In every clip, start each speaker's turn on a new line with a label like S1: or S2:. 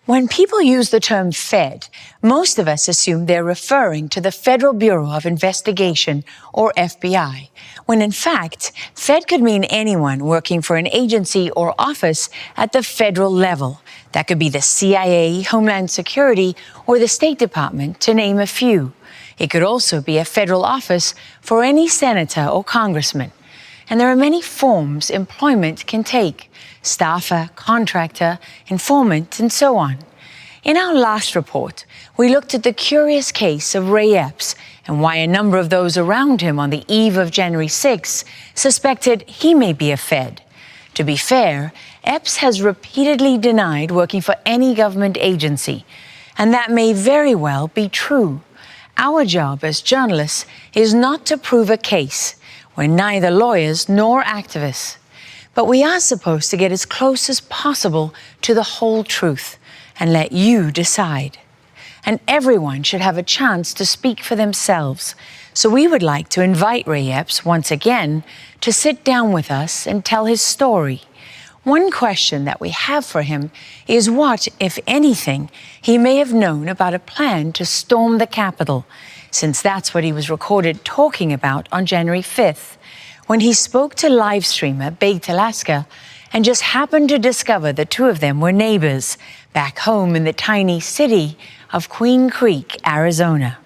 S1: When people use the term Fed, most of us assume they're referring to the Federal Bureau of Investigation, or FBI, when in fact, Fed could mean anyone working for an agency or office at the federal level. That could be the CIA, Homeland Security, or the State Department, to name a few. It could also be a federal office for any senator or congressman. And there are many forms employment can take: staffer, contractor, informant, and so on. In our last report, we looked at the curious case of Ray Epps and why a number of those around him on the eve of January 6 suspected he may be a Fed. To be fair, Epps has repeatedly denied working for any government agency, and that may very well be true. Our job as journalists is not to prove a case. We're neither lawyers nor activists. But we are supposed to get as close as possible to the whole truth and let you decide. And everyone should have a chance to speak for themselves. So we would like to invite Ray Epps once again to sit down with us and tell his story. One question that we have for him is what, if anything, he may have known about a plan to storm the Capitol, since that's what he was recorded talking about on January 5th, when he spoke to live streamer Baked Alaska and just happened to discover the two of them were neighbors back home in the tiny city of Queen Creek, Arizona.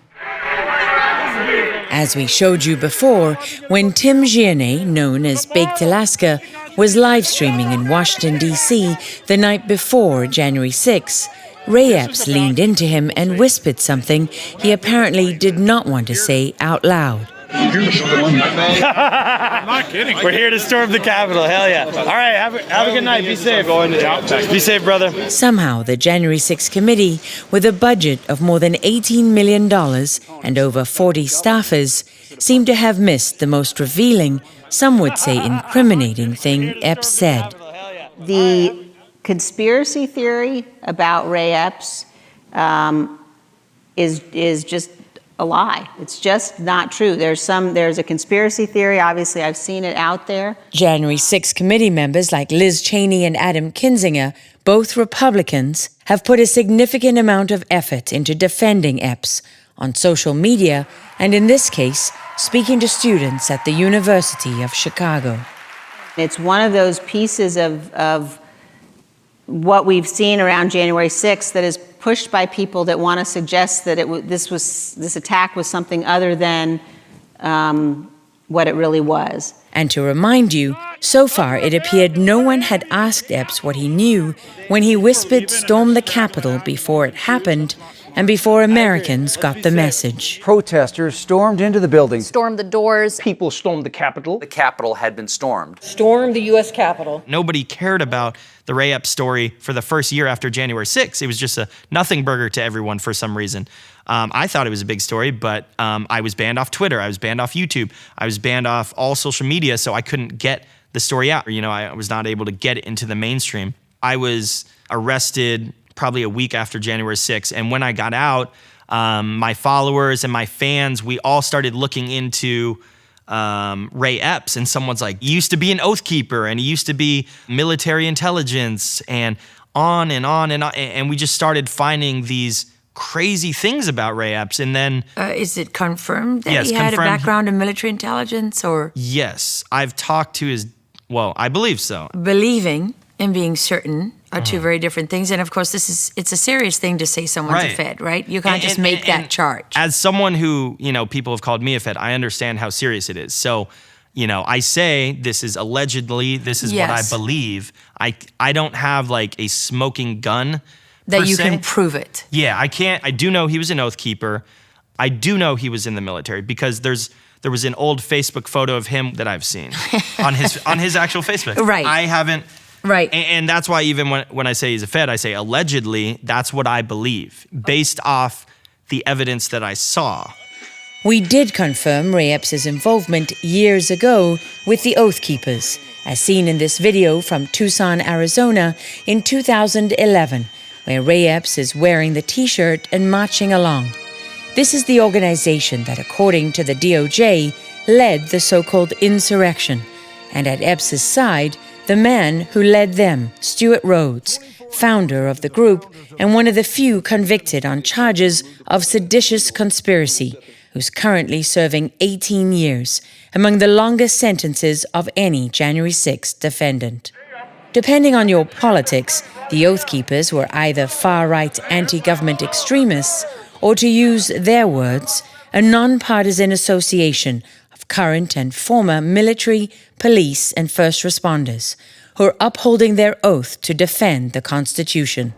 S1: As we showed you before, when Tim Giannet, known as Baked Alaska, was live streaming in Washington, D.C. the night before January 6, Ray Epps leaned into him and whispered something he apparently did not want to say out loud.
S2: I'm not kidding.
S3: We're here to storm the Capitol. Hell yeah. All right, have a good night. Be safe. Be safe, brother.
S1: Somehow, the January 6 committee, with a budget of more than $18 million and over 40 staffers, seemed to have missed the most revealing, some would say incriminating thing Epps said.
S4: The conspiracy theory about Ray Epps is just a lie. It's just not true. There's a conspiracy theory. Obviously, I've seen it out there.
S1: January 6 committee members like Liz Cheney and Adam Kinzinger, both Republicans, have put a significant amount of effort into defending Epps on social media and, in this case, speaking to students at the University of Chicago.
S4: It's one of those pieces of what we've seen around January 6th that is pushed by people that want to suggest that this attack was something other than what it really was.
S1: And to remind you, so far it appeared no one had asked Epps what he knew when he whispered "storm the Capitol" before it happened and before Americans got the message.
S5: Protesters stormed into the building.
S6: Stormed the doors.
S7: People stormed the Capitol.
S8: The Capitol had been stormed.
S6: Stormed the U.S. Capitol.
S3: Nobody cared about the Ray Epps story for the first year after January 6th. It was just a nothing burger to everyone for some reason. I thought it was a big story, but I was banned off Twitter. I was banned off YouTube. I was banned off all social media, so I couldn't get the story out. You know, I was not able to get it into the mainstream. I was arrested probably a week after January 6th, and when I got out, my followers and my fans, we all started looking into Ray Epps, and someone's like, he used to be an oath keeper, and he used to be military intelligence, and on and on and on, and we just started finding these crazy things about Ray Epps. And then
S1: Is it confirmed that
S3: yes,
S1: he had
S3: confirmed.
S1: a background in military intelligence, or
S3: Yes, I've talked to his, well, I believe so.
S1: believing and being certain are two very different things? And of course, it's a serious thing to say someone's a
S3: Right.
S1: Fed, right? You can't just make that charge.
S3: As someone who, you know, people have called me a Fed, I understand how serious it is. So, you know, I say this is allegedly, this is what I
S1: Yes.
S3: believe. I don't have like a smoking gun
S1: that
S3: per
S1: you
S3: se.
S1: can prove it.
S3: Yeah, I can't. I do know he was an oath keeper. I do know he was in the military because there was an old Facebook photo of him that I've seen on his actual Facebook.
S1: Right.
S3: I haven't.
S1: Right.
S3: And that's why even when I say he's a Fed, I say allegedly. That's what I believe based off the evidence that I saw.
S1: We did confirm Ray Epps' involvement years ago with the Oath Keepers, as seen in this video from Tucson, Arizona in 2011, where Ray Epps is wearing the T-shirt and marching along. This is the organization that, according to the DOJ, led the so-called insurrection, and at Epps' side, the man who led them, Stuart Rhodes, founder of the group and one of the few convicted on charges of seditious conspiracy, who's currently serving 18 years, among the longest sentences of any January 6 defendant. Depending on your politics, the Oath Keepers were either far-right anti-government extremists or, to use their words, a non-partisan association of current and former military, police and first responders who are upholding their oath to defend the Constitution.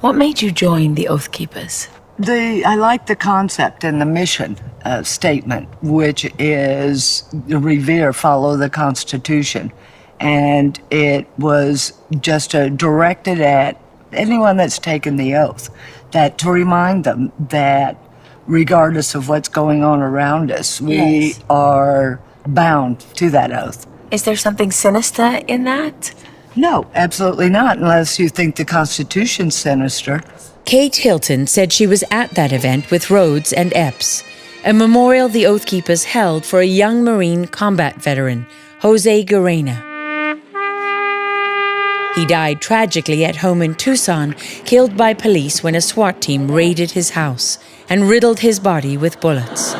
S2: What made you join the Oath Keepers?
S7: I like the concept and the mission statement, which is revere, follow the Constitution. And it was just directed at anyone that's taken the oath, that to remind them that regardless of what's going on around us, we are bound to that oath.
S2: Is there something sinister in that?
S7: No, absolutely not, unless you think the Constitution's sinister.
S1: Kate Hilton said she was at that event with Rhodes and Epps, a memorial the Oath Keepers held for a young Marine combat veteran, Jose Guerrena. He died tragically at home in Tucson, killed by police when a SWAT team raided his house and riddled his body with bullets.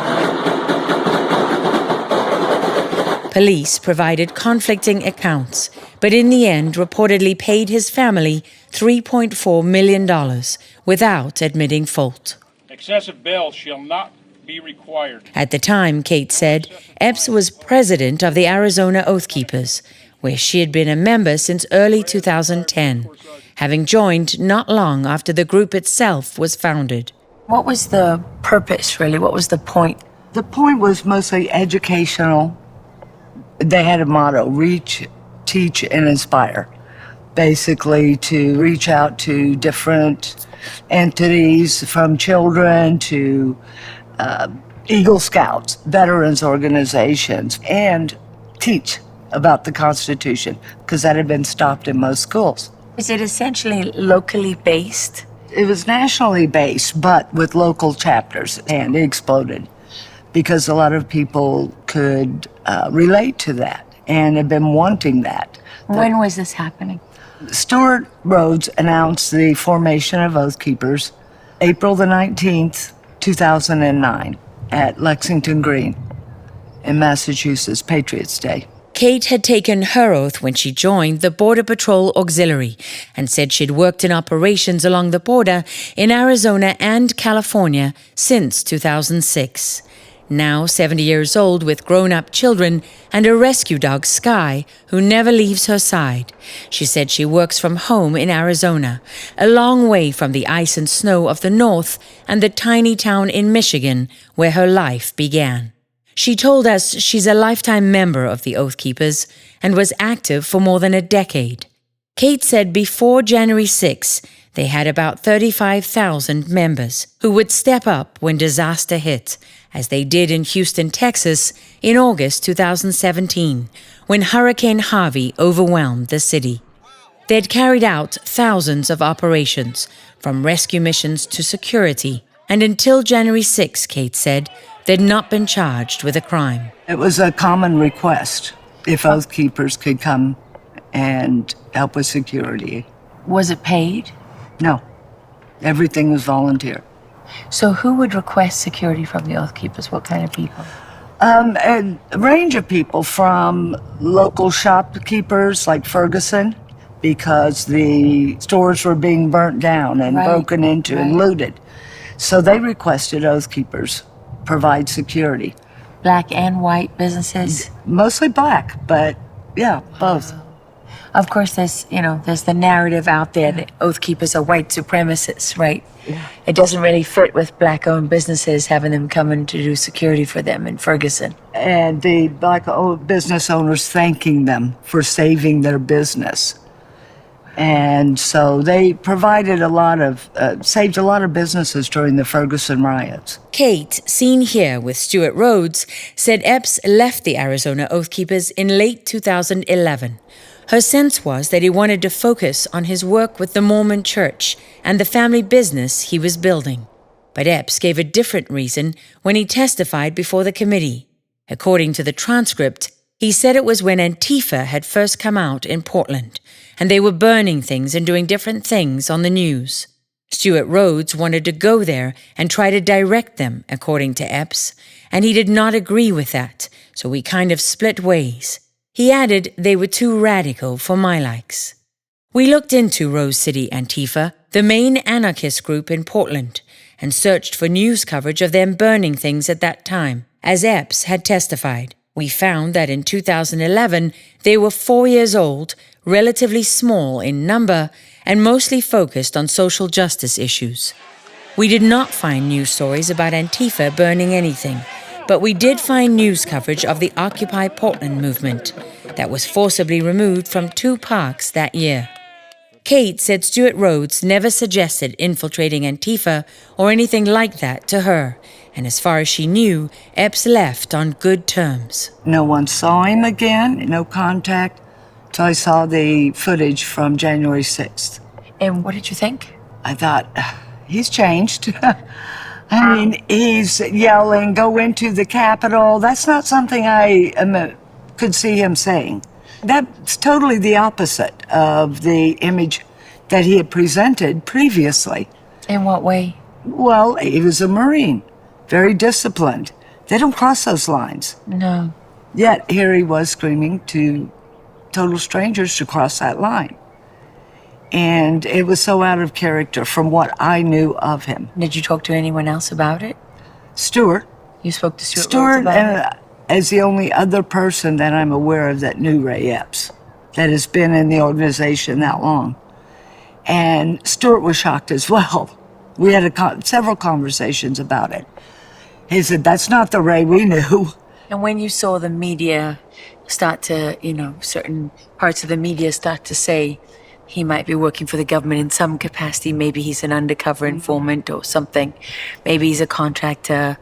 S1: Police provided conflicting accounts, but in the end reportedly paid his family $3.4 million without admitting fault.
S9: Excessive bail shall not be required.
S1: At the time, Kate said, Epps was president of the Arizona Oath Keepers, where she had been a member since early 2010, having joined not long after the group itself was founded.
S2: What was the purpose, really? What was the point?
S7: The point was mostly educational. They had a motto, reach, teach, and inspire. Basically, to reach out to different entities, from children to Eagle Scouts, veterans organizations, and teach about the Constitution, because that had been stopped in most schools.
S2: Is it essentially locally based?
S7: It was nationally based, but with local chapters, and it exploded because a lot of people could relate to that and had been wanting that.
S2: When was this happening?
S7: Stuart Rhodes announced the formation of Oath Keepers April the 19th, 2009 at Lexington Green in Massachusetts, Patriots' Day.
S1: Kate had taken her oath when she joined the Border Patrol Auxiliary and said she'd worked in operations along the border in Arizona and California since 2006. Now 70 years old with grown-up children and a rescue dog, Sky, who never leaves her side. She said she works from home in Arizona, a long way from the ice and snow of the north and the tiny town in Michigan where her life began. She told us she's a lifetime member of the Oath Keepers and was active for more than a decade. Kate said before January 6, they had about 35,000 members who would step up when disaster hit, as they did in Houston, Texas in August 2017, when Hurricane Harvey overwhelmed the city. They'd carried out thousands of operations, from rescue missions to security, and until January 6, Kate said, they'd not been charged with a crime.
S7: It was a common request if Oath Keepers could come and help with security.
S2: Was it paid?
S7: No, everything was volunteer.
S2: So who would request security from the Oath Keepers? What kind of people?
S7: A range of people, from local shopkeepers like Ferguson, because the stores were being burnt down and broken into and looted. So they requested Oath Keepers provide security.
S2: Black and white businesses?
S7: Mostly black, but yeah, both.
S2: Of course, there's the narrative out there that Oath Keepers are white supremacists, right? Yeah. It doesn't really fit with black-owned businesses having them come in to do security for them in Ferguson.
S7: And the black-owned business owners thanking them for saving their business. And so they provided saved a lot of businesses during the Ferguson riots.
S1: Kate, seen here with Stuart Rhodes, said Epps left the Arizona Oath Keepers in late 2011. Her sense was that he wanted to focus on his work with the Mormon Church and the family business he was building. But Epps gave a different reason when he testified before the committee. According to the transcript, He said it was when Antifa had first come out in Portland, and they were burning things and doing different things on the news. Stuart Rhodes wanted to go there and try to direct them, according to Epps, and he did not agree with that, so we kind of split ways. He added they were too radical for my likes. We looked into Rose City Antifa, the main anarchist group in Portland, and searched for news coverage of them burning things at that time. As Epps had testified, we found that in 2011 they were 4 years old, relatively small in number, and mostly focused on social justice issues. We did not find news stories about Antifa burning anything, but we did find news coverage of the Occupy Portland movement that was forcibly removed from 2 parks that year. Kate said Stuart Rhodes never suggested infiltrating Antifa or anything like that to her, and as far as she knew, Epps left on good terms.
S7: No one saw him again, no contact, till I saw the footage from January 6th.
S2: And what did you think?
S7: I thought, he's changed. I mean, he's yelling, go into the Capitol. That's not something I could see him saying. That's totally the opposite of the image that he had presented previously.
S2: In what way?
S7: Well, he was a Marine, very disciplined. They don't cross those lines.
S2: No.
S7: Yet here he was screaming to total strangers to cross that line. And it was so out of character from what I knew of him.
S2: Did you talk to anyone else about it?
S7: Stuart.
S2: You spoke to Stuart Rhodes about it?
S7: As the only other person that I'm aware of that knew Ray Epps, that has been in the organization that long. And Stuart was shocked as well. We had several conversations about it. He said, that's not the Ray we knew.
S2: And when you saw the media start to, certain parts of the media start to say he might be working for the government in some capacity, maybe he's an undercover informant or something, maybe he's a contractor,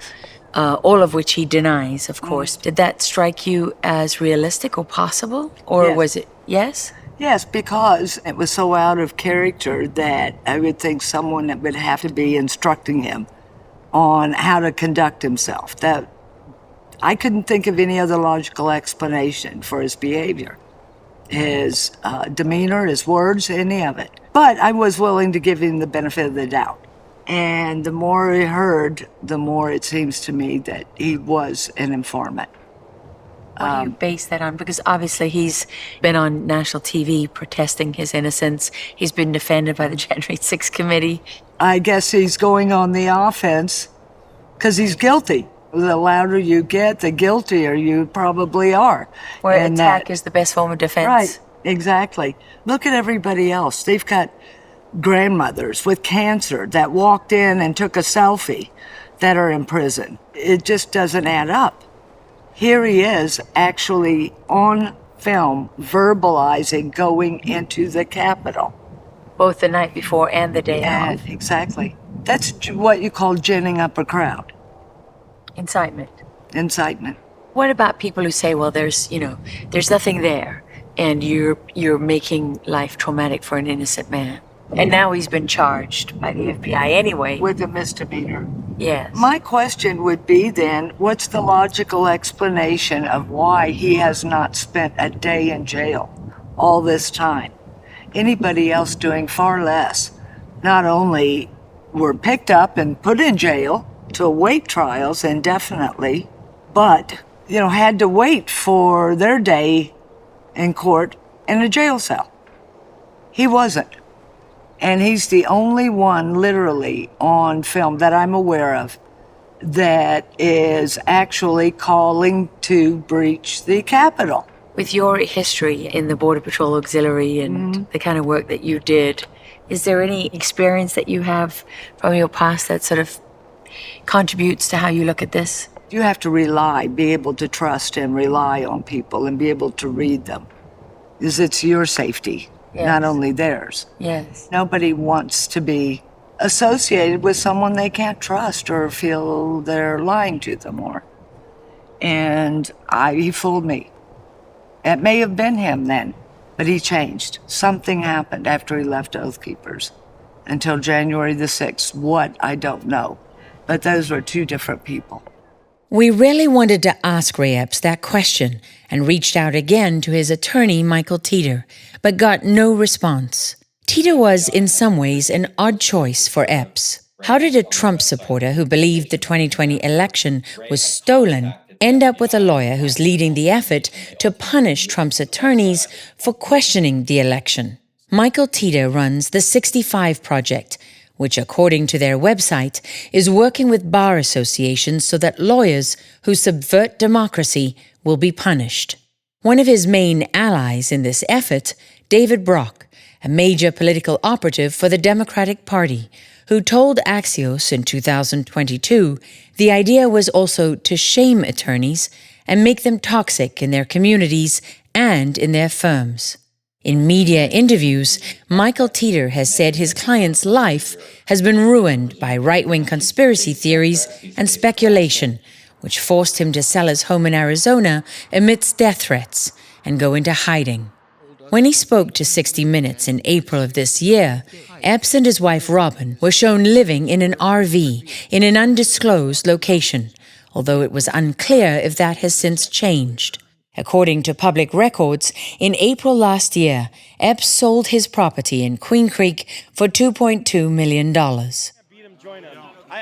S2: all of which he denies, of course. Did that strike you as realistic or possible? Or
S7: Yes.
S2: was it, yes?
S7: Yes, because it was so out of character that I would think someone that would have to be instructing him on how to conduct himself. That I couldn't think of any other logical explanation for his behavior, his demeanor, his words, any of it. But I was willing to give him the benefit of the doubt. And the more I heard, the more it seems to me that he was an informant.
S2: What do you base that on? Because obviously he's been on national TV protesting his innocence. He's been defended by the January 6th committee.
S7: I guess he's going on the offense because he's guilty. The louder you get, the guiltier you probably are.
S2: Where
S7: And
S2: attack
S7: that-
S2: is the best form of defense.
S7: Right, exactly. Look at everybody else. They've got grandmothers with cancer that walked in and took a selfie that are in prison. It just doesn't add up. Here he is actually on film verbalizing going into the Capitol.
S2: Both the night before and the day
S7: Yeah,
S2: of.
S7: exactly. That's what you call ginning up a crowd.
S2: Incitement.
S7: Incitement.
S2: What about people who say, well, there's nothing there, and you're making life traumatic for an innocent man? And now he's been charged by the FBI anyway.
S7: With a misdemeanor.
S2: Yes.
S7: My question would be then, what's the logical explanation of why he has not spent a day in jail all this time? Anybody else doing far less. Not only were picked up and put in jail to await trials indefinitely, but, had to wait for their day in court in a jail cell. He wasn't. And he's the only one literally on film that I'm aware of that is actually calling to breach the Capitol.
S2: With your history in the Border Patrol Auxiliary and the kind of work that you did, is there any experience that you have from your past that sort of contributes to how you look at this?
S7: You have to be able to trust and rely on people and be able to read them. Because it's your safety, not only theirs.
S2: Yes.
S7: Nobody wants to be associated with someone they can't trust or feel they're lying to them And he fooled me. It may have been him then, but he changed. Something happened after he left Oath Keepers. Until January the 6th. What, I don't know. But those were two different people.
S1: We really wanted to ask Ray Epps that question and reached out again to his attorney, Michael Teeter, but got no response. Teeter was, in some ways, an odd choice for Epps. How did a Trump supporter who believed the 2020 election was stolen end up with a lawyer who's leading the effort to punish Trump's attorneys for questioning the election? Michael Teeter runs the 65 Project, which, according to their website, is working with bar associations so that lawyers who subvert democracy will be punished. One of his main allies in this effort, David Brock, a major political operative for the Democratic Party, who told Axios in 2022 the idea was also to shame attorneys and make them toxic in their communities and in their firms. In media interviews, Michael Teeter has said his client's life has been ruined by right-wing conspiracy theories and speculation, which forced him to sell his home in Arizona amidst death threats and go into hiding. When he spoke to 60 Minutes in April of this year, Epps and his wife Robin were shown living in an RV in an undisclosed location, although it was unclear if that has since changed. According to public records, in April last year, Epps sold his property in Queen Creek for $2.2 million.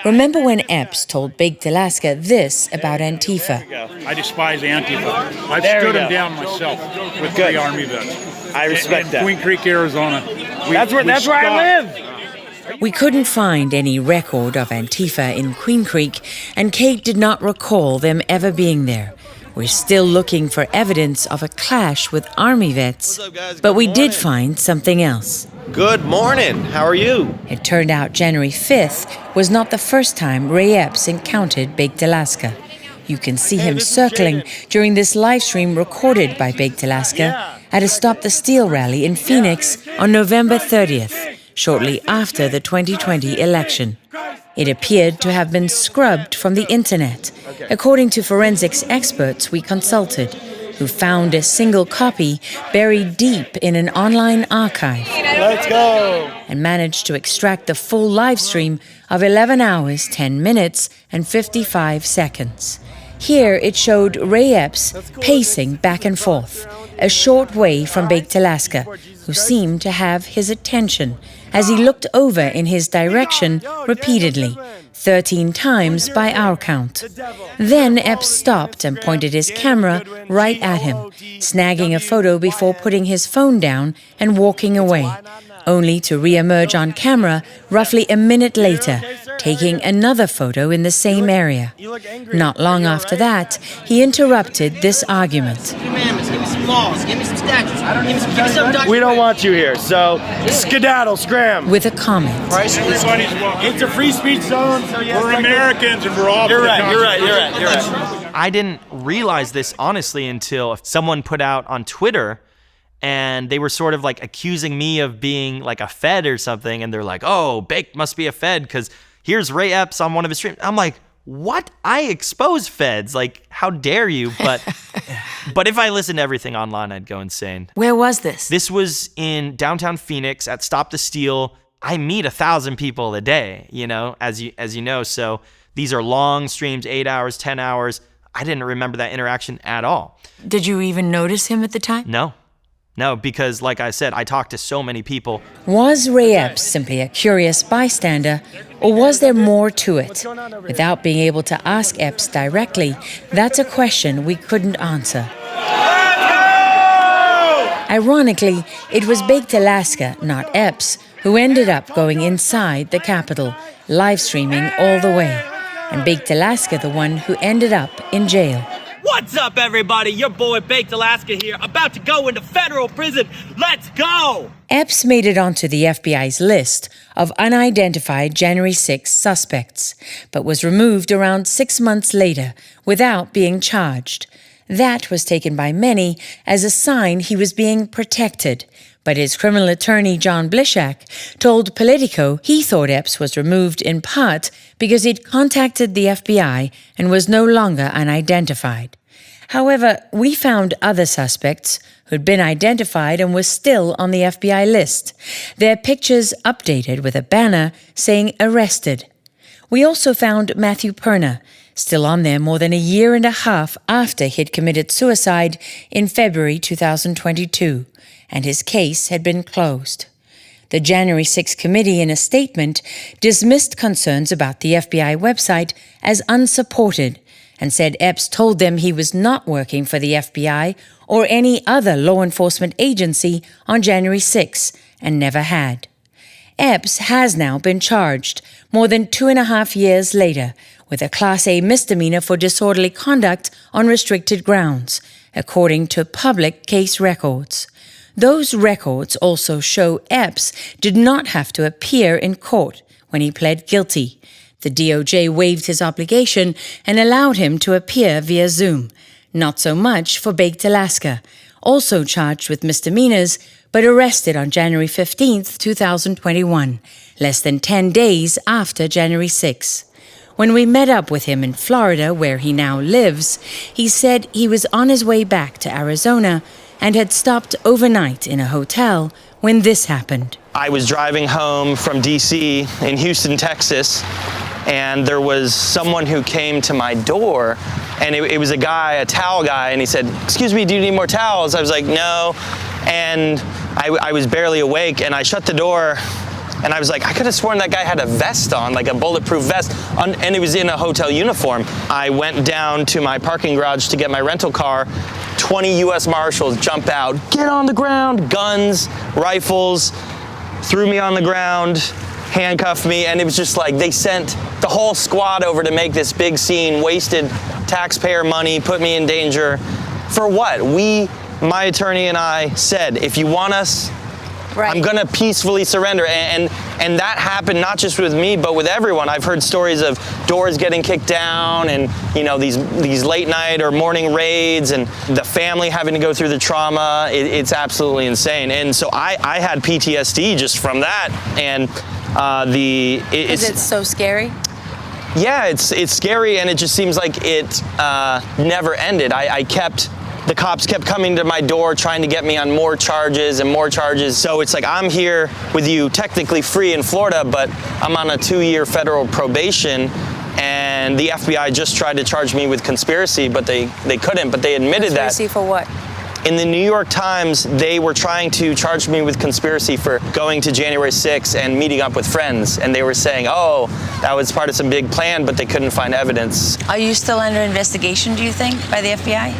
S1: Remember when Epps told Baked Alaska this about Antifa?
S9: I despise Antifa. I've stood them down myself with the Army vets.
S3: I respect that.
S9: Queen Creek, Arizona.
S3: That's where I live.
S1: We couldn't find any record of Antifa in Queen Creek, and Kate did not recall them ever being there. We're still looking for evidence of a clash with Army vets, but we did find something else.
S10: Good morning. How are you?
S1: It turned out January 5th was not the first time Ray Epps encountered Baked Alaska. You can see him circling during this live stream recorded by Baked Alaska at a Stop the Steal rally in Phoenix on November 30th, shortly after the 2020 election. It appeared to have been scrubbed from the internet, according to forensics experts we consulted, who found a single copy buried deep in an online archive.
S10: Let's go!
S1: And managed to extract the full live stream of 11 hours, 10 minutes, and 55 seconds. Here it showed Ray Epps pacing back and forth, a short way from Baked Alaska, who seemed to have his attention as he looked over in his direction repeatedly, 13 times by our count. Then Epps stopped and pointed his camera right at him, snagging a photo before putting his phone down and walking away, only to re-emerge on camera roughly a minute later, taking another photo in the same area. Not long after that, he interrupted this argument.
S10: We don't want you here, so skedaddle, scram.
S1: With a comment.
S9: Everybody's welcome. It's a free speech zone. We're Americans and we're all for the Constitution.
S3: I didn't realize this, honestly, until someone put out on Twitter, and they were sort of like accusing me of being like a Fed or something, and they're like, oh, Baked must be a Fed because here's Ray Epps on one of his streams. I'm like, what? I expose feds. Like, how dare you? But if I listened to everything online, I'd go insane.
S2: Where was this?
S3: This was in downtown Phoenix at Stop the Steal. I meet 1,000 people a day, as you know. So these are long streams, 8 hours, 10 hours. I didn't remember that interaction at all.
S2: Did you even notice him at the time?
S3: No, because like I said, I talked to so many people.
S1: Was Ray Epps simply a curious bystander, or was there more to it? Without being able to ask Epps directly, that's a question we couldn't answer. Ironically, it was Baked Alaska, not Epps, who ended up going inside the Capitol, live streaming all the way, and Baked Alaska the one who ended up in jail.
S11: What's up, everybody? Your boy Baked Alaska here, about to go into federal prison. Let's go!
S1: Epps made it onto the FBI's list of unidentified January 6 suspects, but was removed around 6 months later without being charged. That was taken by many as a sign he was being protected, but his criminal attorney John Blishak told Politico he thought Epps was removed in part because he'd contacted the FBI and was no longer unidentified. However, we found other suspects who'd been identified and were still on the FBI list, their pictures updated with a banner saying arrested. We also found Matthew Perna, still on there more than a year and a half after he'd committed suicide in February 2022, and his case had been closed. The January 6 committee, in a statement, dismissed concerns about the FBI website as unsupported and said Epps told them he was not working for the FBI or any other law enforcement agency on January 6 and never had. Epps has now been charged, more than 2.5 years later, with a Class A misdemeanor for disorderly conduct on restricted grounds, according to public case records. Those records also show Epps did not have to appear in court when he pled guilty. The DOJ waived his obligation and allowed him to appear via Zoom. Not so much for Baked Alaska, also charged with misdemeanors, but arrested on January 15, 2021, less than 10 days after January 6. When we met up with him in Florida, where he now lives, he said he was on his way back to Arizona and had stopped overnight in a hotel when this happened.
S3: I was driving home from D.C. in Houston, Texas, and there was someone who came to my door, and it was a guy, a towel guy, and he said, "Excuse me, do you need more towels?" I was like, "No," and I was barely awake, and I shut the door, and I was like, I could have sworn that guy had a vest on, like a bulletproof vest, and he was in a hotel uniform. I went down to my parking garage to get my rental car. 20 U.S. Marshals jump out, get on the ground, guns, rifles, threw me on the ground, handcuffed me, and it was just like they sent the whole squad over to make this big scene, wasted taxpayer money, put me in danger. For what? My attorney and I said, if you want us, right, I'm gonna peacefully surrender. And that happened not just with me, but with everyone. I've heard stories of doors getting kicked down and, you know, these late night or morning raids and the family having to go through the trauma. It's absolutely insane. And so I had PTSD just from that. And
S2: Is it so scary?
S3: Yeah, it's scary, and it just seems like it never ended. The cops kept coming to my door trying to get me on more charges and more charges. So it's like I'm here with you technically free in Florida, but I'm on a 2-year federal probation, and the FBI just tried to charge me with conspiracy, but they couldn't, but they admitted that.
S2: Conspiracy for what?
S3: In the New York Times, they were trying to charge me with conspiracy for going to January 6th and meeting up with friends. And they were saying, oh, that was part of some big plan, but they couldn't find evidence.
S2: Are you still under investigation, do you think, by the FBI?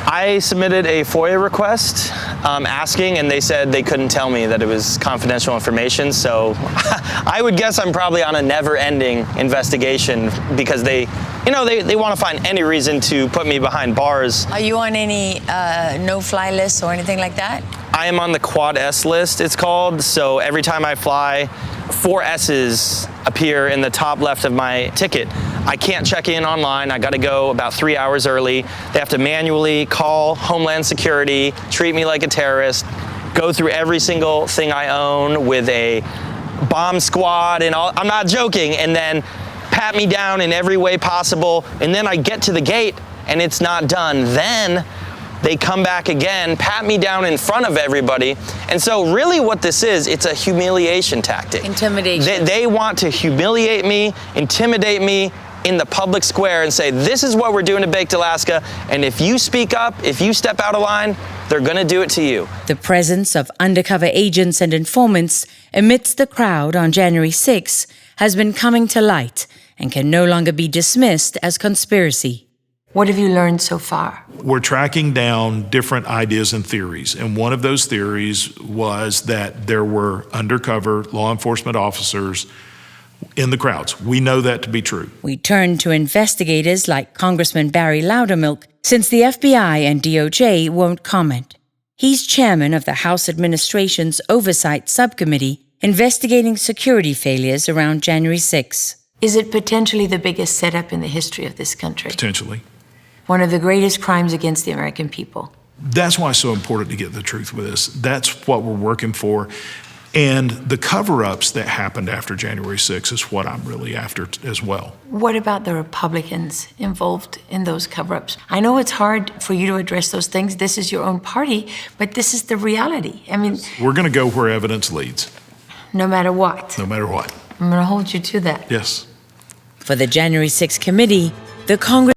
S3: I submitted a FOIA request asking, and they said they couldn't tell me that it was confidential information. So I would guess I'm probably on a never-ending investigation because they want to find any reason to put me behind bars.
S2: Are you on any no-fly lists or anything like that?
S3: I am on the Quad S list, it's called. So every time I fly, 4 S's appear in the top left of my ticket. I can't check in online. I got to go about 3 hours early. They have to manually call Homeland Security, treat me like a terrorist, go through every single thing I own with a bomb squad and all. I'm not joking. And then pat me down in every way possible. And then I get to the gate and it's not done. Then they come back again, pat me down in front of everybody. And so really what this is, it's a humiliation tactic.
S2: Intimidation.
S3: They want to humiliate me, intimidate me in the public square and say, this is what we're doing to Baked Alaska. And if you speak up, if you step out of line, they're gonna do it to you.
S1: The presence of undercover agents and informants amidst the crowd on January 6 has been coming to light and can no longer be dismissed as conspiracy.
S2: What have you learned so far?
S9: We're tracking down different ideas and theories. And one of those theories was that there were undercover law enforcement officers in the crowds. We know that to be true.
S1: We turn to investigators like Congressman Barry Loudermilk, since the FBI and DOJ won't comment. He's chairman of the House Administration's Oversight Subcommittee investigating security failures around January 6.
S2: Is it potentially the biggest setup in the history of this country?
S9: Potentially.
S2: One of the greatest crimes against the American people.
S9: That's why it's so important to get the truth with this. That's what we're working for. And the cover-ups that happened after January 6 is what I'm really after as well.
S2: What about the Republicans involved in those cover-ups? I know it's hard for you to address those things. This is your own party, but this is the reality. I mean,
S9: we're going to go where evidence leads.
S2: No matter what.
S9: No matter what.
S2: I'm going to hold you to that.
S9: Yes.
S1: For the January 6 committee, The Congress